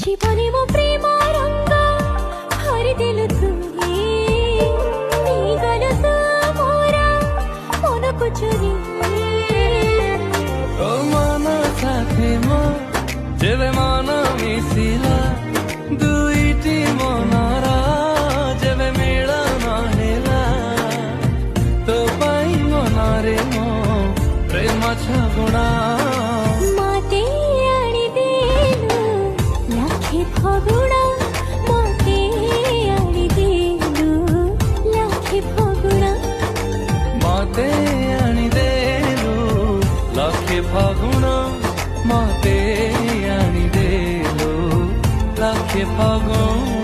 জীবনে মো প্রেম রঙ্গ ভরি দিলু তুই গল তু মোরা মনকু চুরি ଓ ମନ ସାଥେ ମୋ ଯେବେ ମନ ମିଶିଲା ଦୁଇଟି ମନର ଯେବେ ମିଳନ ହେଲା ତୋ ପାଇଁ ମନରେ ମୋ ପ୍ରେମ ଛଗୁଣା মাতে আনি দিলু লাখে ফগুণা মাতে আনি দিলু লাখে ফগুণা ମତେ ଆଣିଦେଲୁ ଲକ୍ଷେ ଫଗୁଣ ମତେ ଆଣିଦେଲୁ ଲକ୍ଷେ ଫଗୁଣ